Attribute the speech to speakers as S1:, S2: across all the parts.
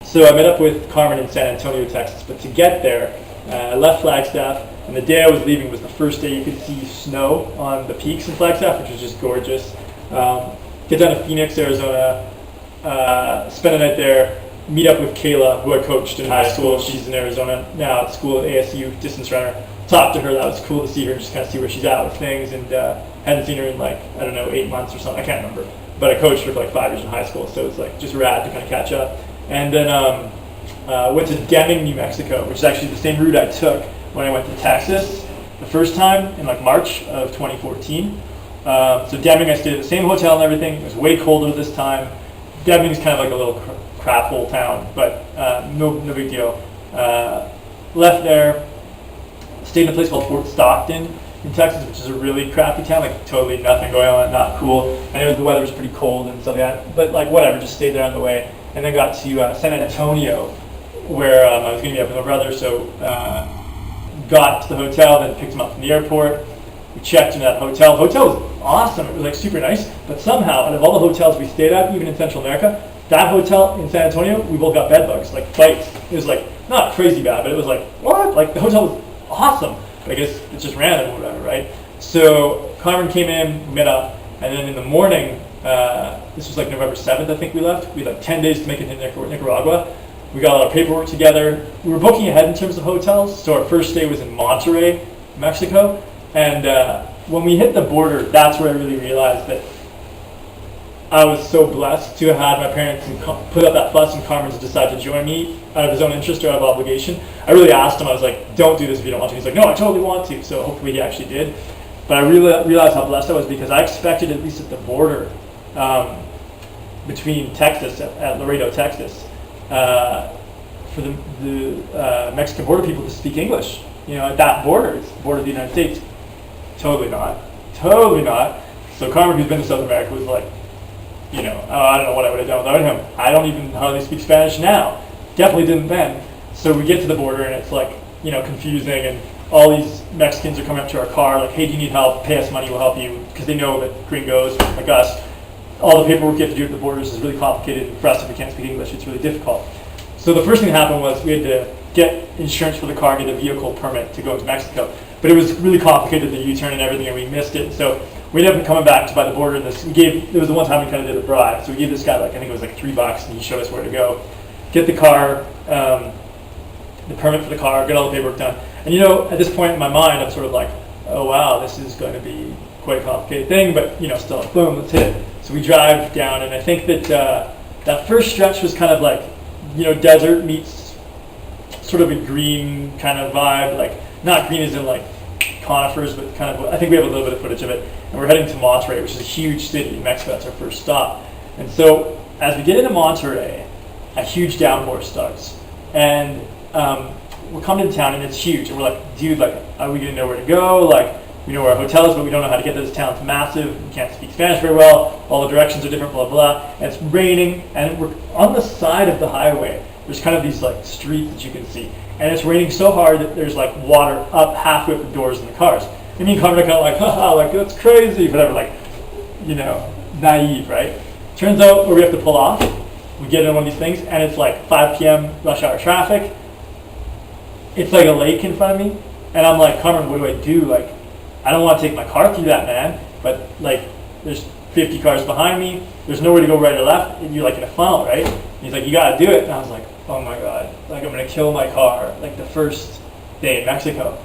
S1: So I met up with Carmen in San Antonio, Texas. But to get there, I left Flagstaff, and the day I was leaving was the first day you could see snow on the peaks in Flagstaff, which was just gorgeous. Get down to Phoenix, Arizona, spend a night there, meet up with Kayla, who I coached in high school. She's in Arizona now at school at ASU, distance runner. Talked to her, that was cool to see her, just kind of see where she's at with things, and hadn't seen her in 8 months or something, I can't remember. But I coached her for 5 years in high school, so it's just rad to kind of catch up. And then went to Deming, New Mexico, which is actually the same route I took when I went to Texas the first time in March of 2014. So Deming, I stayed at the same hotel and everything. It was way colder this time. Deming's kind of like a little crap hole town, but no big deal. Left there, stayed in a place called Fort Stockton in Texas, which is a really crappy town, totally nothing going on, not cool. I know the weather was pretty cold and stuff like that, but whatever, just stayed there on the way. And then got to San Antonio, where I was going to meet up with my brother, so got to the hotel, then picked him up from the airport. We checked into that hotel. The hotel was awesome. It was super nice, but somehow, out of all the hotels we stayed at, even in Central America, that hotel in San Antonio, we both got bed bugs, bites. It was not crazy bad, but it was what? The hotel was awesome. But I guess it's just random or whatever, right? So Carmen came in, we met up, and then in the morning, this was November 7th, I think we left. We had 10 days to make it to Nicaragua. We got all our paperwork together. We were booking ahead in terms of hotels, so our first day was in Monterrey, Mexico. And when we hit the border, that's where I really realized that I was so blessed to have had my parents put up that fuss and Carmen to decide to join me out of his own interest or out of obligation. I really asked him, I was like, don't do this if you don't want to. He's like, no, I totally want to. So hopefully he actually did. But I realized how blessed I was because I expected, at least at the border, between Texas, at Laredo, Texas, for the Mexican border people to speak English. At that border, it's the border of the United States. Totally not. So Carmen, who's been to South America, was like, I don't know what I would have done without him. I don't even hardly speak Spanish now. Definitely didn't then. So we get to the border and it's confusing, and all these Mexicans are coming up to our car hey, do you need help? Pay us money, we'll help you. Because they know that gringos like us, all the paperwork you have to do at the borders is really complicated. For us, if we can't speak English, it's really difficult. So the first thing that happened was we had to get insurance for the car, get a vehicle permit to go to Mexico. But it was really complicated, the U-turn and everything, and we missed it. So we ended up coming back to by the border, and it was the one time we kind of did a bribe. So we gave this guy, I think it was $3, and he showed us where to go. Get the car, the permit for the car, get all the paperwork done. And at this point in my mind, I'm sort of oh wow, this is going to be quite a complicated thing, but still, boom, let's hit it. So we drive down, and I think that that first stretch was kind of desert meets sort of a green kind of vibe, not green as in conifers, but kind of, I think we have a little bit of footage of it. And we're heading to Monterrey, which is a huge city in Mexico. That's our first stop. And so as we get into Monterrey, a huge downpour starts. And we're coming into town, and it's huge. And we're like, dude, are we going to know where to go? We know where our hotel is, but we don't know how to get to this town. It's massive. We can't speak Spanish very well. All the directions are different, blah, blah. And it's raining, and we're on the side of the highway. There's kind of these streets that you can see. And it's raining so hard that there's water up halfway up the doors in the cars. And me and Carmen are kind of haha, that's crazy, whatever, naive, right? Turns out where we have to pull off, we get in one of these things, and it's 5 p.m. rush hour traffic. It's a lake in front of me, and I'm like, Carmen, what do I do? I don't want to take my car through that, man, but there's 50 cars behind me, there's nowhere to go right or left, and you're in a funnel, right? And he's like, you gotta do it. And I was like, oh my God, I'm gonna kill my car, the first day in Mexico.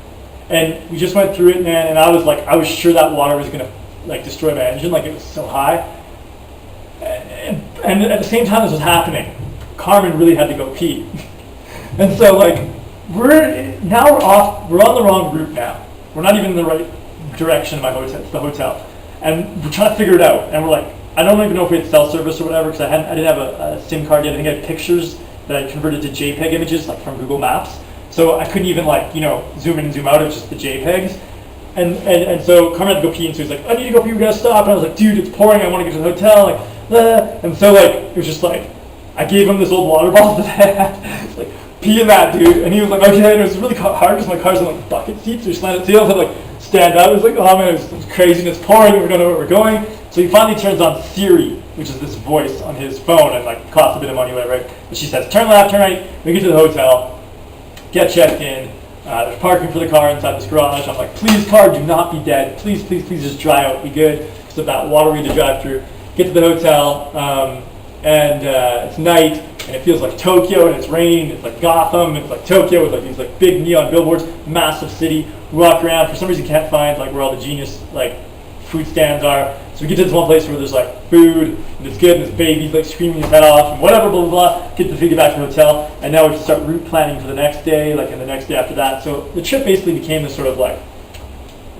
S1: And we just went through it, man, and I was sure that water was gonna destroy my engine, it was so high. And at the same time this was happening, Carmen really had to go pee. And so we're on the wrong route now. We're not even in the right direction of the hotel. And we're trying to figure it out. And we're I don't even know if we had cell service or whatever, because I didn't have a SIM card yet. I think I had pictures that I converted to JPEG images from Google Maps. So I couldn't even zoom in and zoom out. It was just the JPEGs. And so Carmen had to go pee, and so he's like, I need to go pee, we gotta stop. And I was like, dude, it's pouring, I want to get to the hotel. And so it was just I gave him this old water bottle that I had. Pee in that, dude. And he was like, okay. And it was really hard because my car's in bucket seats. So you slant it, so you have to stand up. It was oh man, it was crazy, and it's pouring, and we don't know where we're going. So he finally turns on Siri which is this voice on his phone, and like costs a bit of money, whatever. Right? But she says, turn left, turn right. We get to the hotel, get checked in. There's parking for the car inside this garage. I'm like, please, car, do not be dead. Please, please, please, just dry out, be good. Because of that water we had to drive through. Get to the hotel, and it's night, and it feels like Tokyo, and it's raining. It's like Gotham. It's like Tokyo with like these like big neon billboards, massive city. We walk around. For some reason, can't find like where all the genius like food stands are. So we get to this one place where there's like food, and it's good, and this baby's like screaming his head off, and whatever, blah, blah, blah. Get the food, get back to the hotel, and now we have to start route planning for the next day, like and the next day after that. So the trip basically became this sort of like,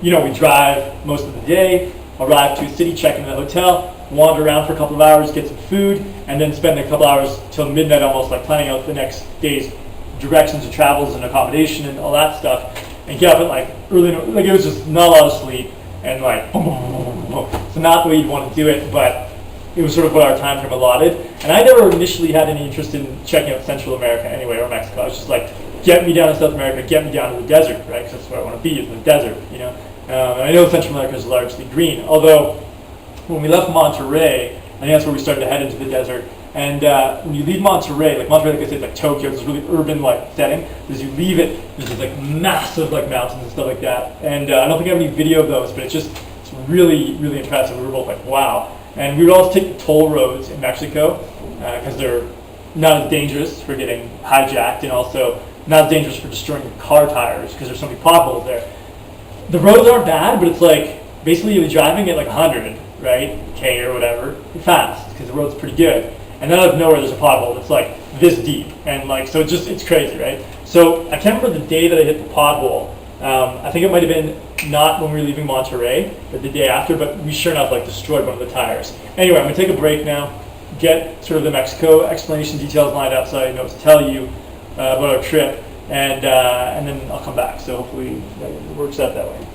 S1: we drive most of the day, arrive to a city, check into the hotel, wander around for a couple of hours, get some food, and then spend a couple hours till midnight almost, like planning out the next day's directions and travels and accommodation and all that stuff, and get up at like early, like it was just not a lot of sleep, and like boom, boom, boom, boom, boom. So not the way you'd want to do it, but it was sort of what our time frame allotted. And I never initially had any interest in checking out Central America anyway, or Mexico. I was just like, get me down to South America, get me down to the desert, right? Because that's where I want to be, is in the desert, And I know Central America is largely green, although when we left Monterrey, I think that's where we started to head into the desert. And when you leave Monterrey, like I said, it's like Tokyo, it's this really urban like setting. As you leave it, there's these like massive like mountains and stuff like that. And I don't think I have any video of those, but it's really, really impressive. We were both like, wow. And we would always take the toll roads in Mexico because they're not as dangerous for getting hijacked, and also not as dangerous for destroying your car tires because there's so many potholes there. The roads aren't bad, but it's like basically you're driving at like 100, right, K or whatever, fast because the road's pretty good. And then out of nowhere there's a pothole that's like this deep, and like so it's crazy, right? So I can't remember the day that I hit the pothole. I think it might have been not when we were leaving Monterrey, but the day after. But we sure enough like destroyed one of the tires. Anyway, I'm gonna take a break now, get sort of the Mexico explanation details lined up so I know what to tell you about our trip, and then I'll come back. So hopefully it works out that way.